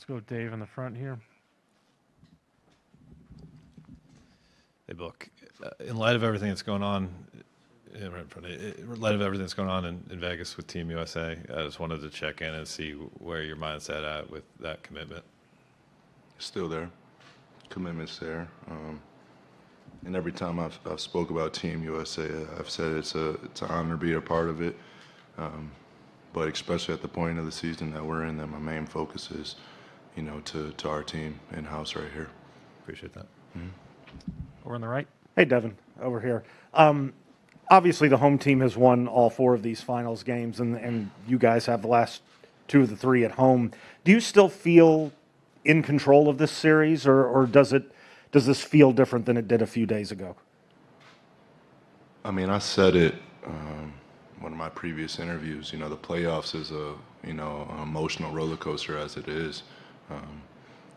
go with Dave in the front here. Hey, Book. In light of everything that's going on, in light of everything that's going on in Vegas with Team USA, I just wanted to check in and see where your mind's at with that commitment. Still there. Commitment's there. And every time I've spoke about Team USA, I've said it's an honor to be a part of it. But especially at the point of the season that we're in, that my main focus is, to our team in-house right here. Appreciate that. Mm-hmm. Over on the right. Hey, Devin, over here. Obviously, the home team has won all 4 of these finals games, and you guys have the last 2 of the 3 at home. Do you still feel in control of this series, or does this feel different than it did a few days ago? I mean, I said it one of my previous interviews. The playoffs is an emotional roller coaster as it is.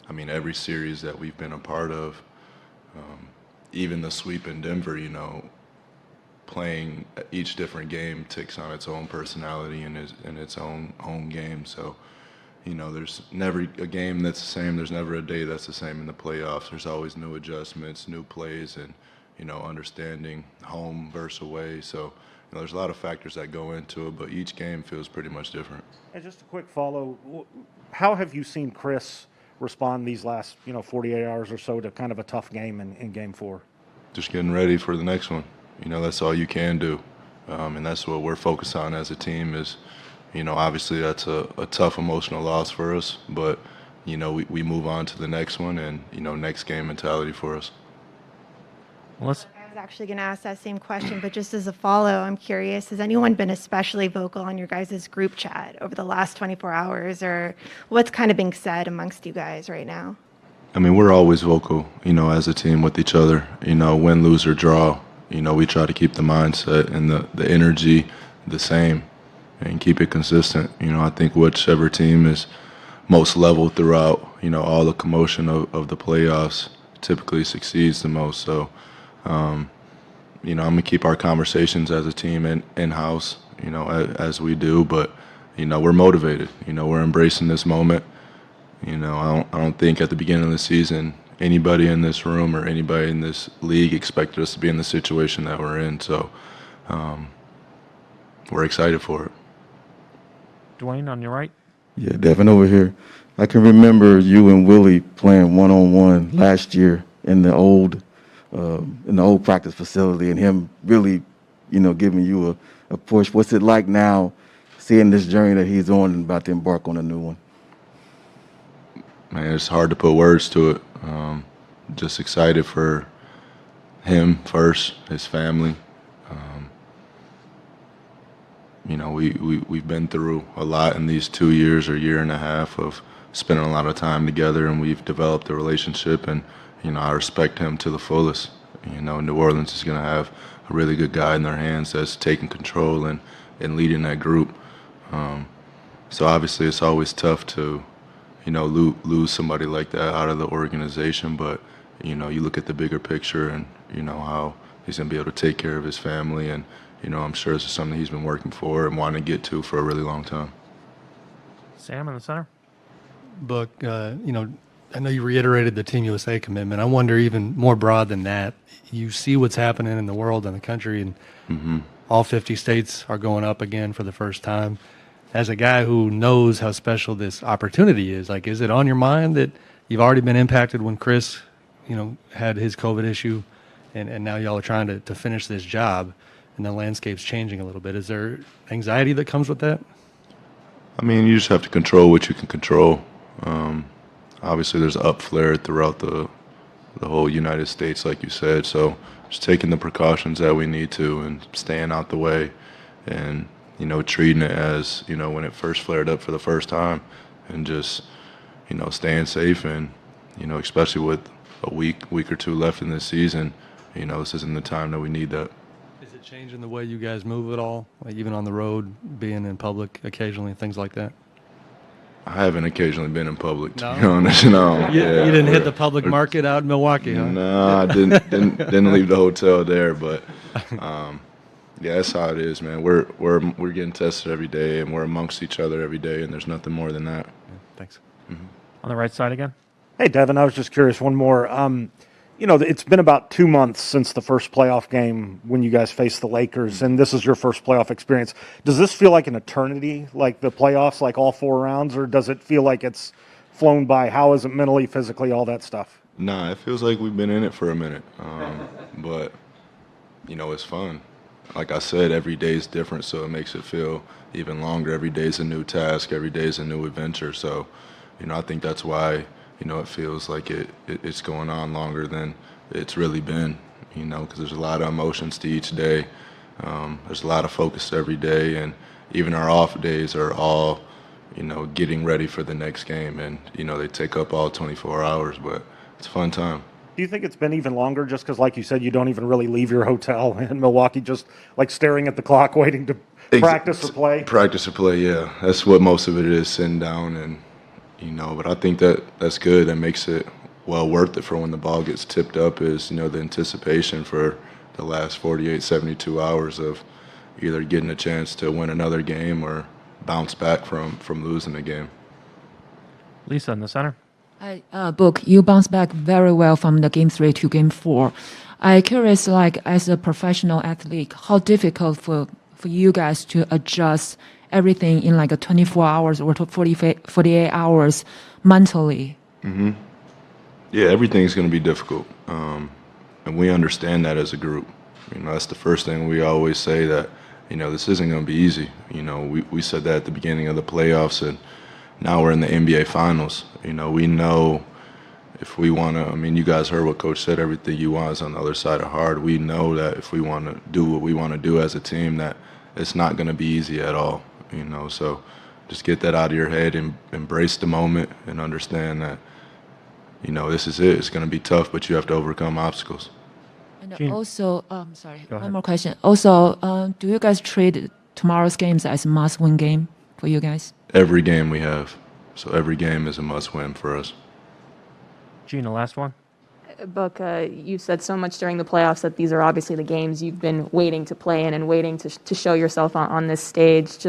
I mean, every series that we've been a part of, even the sweep in Denver, playing each different game takes on its own personality and its own home game. So, there's never a game that's the same. There's never a day that's the same in the playoffs. There's always new adjustments, new plays, and, understanding home versus away. So, there's a lot of factors that go into it, but each game feels pretty much different. And just a quick follow, how have you seen Chris respond these last, 48 hours or so to kind of a tough game in Game 4? Just getting ready for the next one. That's all you can do. And that's what we're focused on as a team is, obviously that's a tough emotional loss for us, but, we move on to the next one and, next game mentality for us. Melissa. I was actually going to ask that same question, but just as a follow, I'm curious, has anyone been especially vocal on your guys' group chat over the last 24 hours, or what's kind of being said amongst you guys right now? I mean, we're always vocal, as a team with each other, win, lose, or draw. We try to keep the mindset and the energy the same and keep it consistent. I think whichever team is most level throughout, all the commotion of the playoffs typically succeeds the most. So, I'm going to keep our conversations as a team in-house, as we do. But, we're motivated. We're embracing this moment. I don't think at the beginning of the season anybody in this room or anybody in this league expected us to be in the situation that we're in. So we're excited for it. Dwayne on your right. Yeah, Devin over here. I can remember you and Willie playing one-on-one last year in the old practice facility, and him really, giving you a push. What's it like now, seeing this journey that he's on and about to embark on a new one? Man, it's hard to put words to it. Just excited for him first, his family. We've been through a lot in these 2 years or year and a half of spending a lot of time together, and we've developed a relationship, and, I respect him to the fullest. New Orleans is going to have a really good guy in their hands that's taking control and leading that group. So obviously it's always tough to, lose somebody like that out of the organization, but, you look at the bigger picture and, how he's going to be able to take care of his family, and, I'm sure this is something he's been working for and wanting to get to for a really long time. Sam in the center. Book, I know you reiterated the Team USA commitment. I wonder, even more broad than that, you see what's happening in the world and the country, and all 50 states are going up again for the first time. As a guy who knows how special this opportunity is, is it on your mind that you've already been impacted when Chris, had his COVID issue, and now y'all are trying to finish this job, and the landscape's changing a little bit? Is there anxiety that comes with that? I mean, you just have to control what you can control. Obviously, there's up flare throughout the whole United States, like you said. So just taking the precautions that we need to and staying out the way, and treating it as when it first flared up for the first time, and just staying safe, and especially with a week or two left in this season, this isn't the time that we need that. Is it changing the way you guys move at all, even on the road, being in public occasionally, things like that? I haven't occasionally been in public, to No? be honest. No. You didn't hit the public market out in Milwaukee, huh? No, I didn't leave the hotel there, but yeah, that's how it is, man. We're getting tested every day, and we're amongst each other every day, and there's nothing more than that. Yeah, thanks. Mm-hmm. On the right side again. Hey, Devin, I was just curious, one more. It's been about 2 months since the first playoff game when you guys faced the Lakers, and this is your first playoff experience. Does this feel like an eternity, like the playoffs, like all 4 rounds, or does it feel like it's flown by? How is it mentally, physically, all that stuff? Nah, it feels like we've been in it for a minute. But, it's fun. Like I said, every day is different, so it makes it feel even longer. Every day is a new task. Every day is a new adventure. So, I think that's why, it feels like it's going on longer than it's really been, because there's a lot of emotions to each day. There's a lot of focus every day, and even our off days are all, getting ready for the next game. And, they take up all 24 hours, but it's a fun time. Do you think it's been even longer just because, like you said, you don't even really leave your hotel in Milwaukee, just like staring at the clock waiting to practice or play? Practice or play, yeah. That's what most of it is, sitting down. And, but I think that's good. That makes it well worth it for when the ball gets tipped up is, the anticipation for the last 48, 72 hours of either getting a chance to win another game or bounce back from losing a game. Lisa in the center. Hi, Book, you bounced back very well from the game 3 to game 4. I'm curious, as a professional athlete, how difficult for you guys to adjust everything in a 24 hours or 48 hours mentally? Mm-hmm. Yeah, everything's going to be difficult. And we understand that as a group. That's the first thing we always say, that, this isn't going to be easy. We said that at the beginning of the playoffs, and now we're in the NBA Finals. We know if we want to, you guys heard what Coach said, everything you want is on the other side of hard. We know that if we want to do what we want to do as a team, that it's not going to be easy at all, So just get that out of your head and embrace the moment and understand that, this is it. It's going to be tough, but you have to overcome obstacles. And Gene. also, sorry, Go ahead. one more question. Also, do you guys treat tomorrow's games as a must-win game for you guys? Every game we have. So every game is a must-win for us. Gina, last one. Book, you've said so much during the playoffs that these are obviously the games you've been waiting to play in and waiting to show yourself on this stage.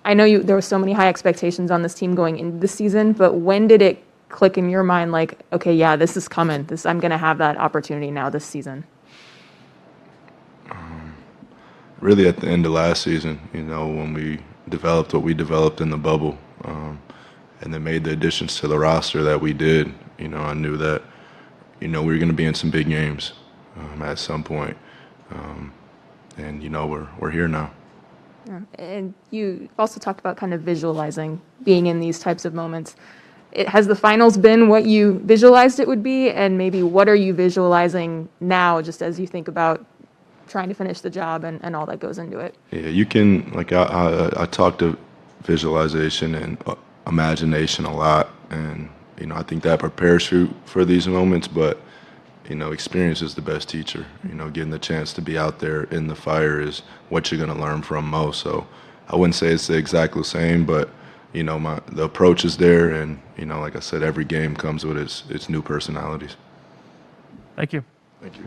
I know there were so many high expectations on this team going into the season, but when did it click in your mind like, okay, yeah, this is coming. I'm going to have that opportunity now this season? Really at the end of last season, when we developed what we developed in the bubble, and then made the additions to the roster that we did, I knew that, we were going to be in some big games at some point. And, we're here now. Yeah. And you also talked about kind of visualizing being in these types of moments. Has the finals been what you visualized it would be? And maybe what are you visualizing now, just as you think about trying to finish the job and all that goes into it? Yeah, you can, I talk to visualization and imagination a lot. And, I think that prepares you for these moments. But, experience is the best teacher. Getting the chance to be out there in the fire is what you're going to learn from most. So I wouldn't say it's the exactly same, but, the approach is there. And, like I said, every game comes with its new personalities. Thank you. Thank you.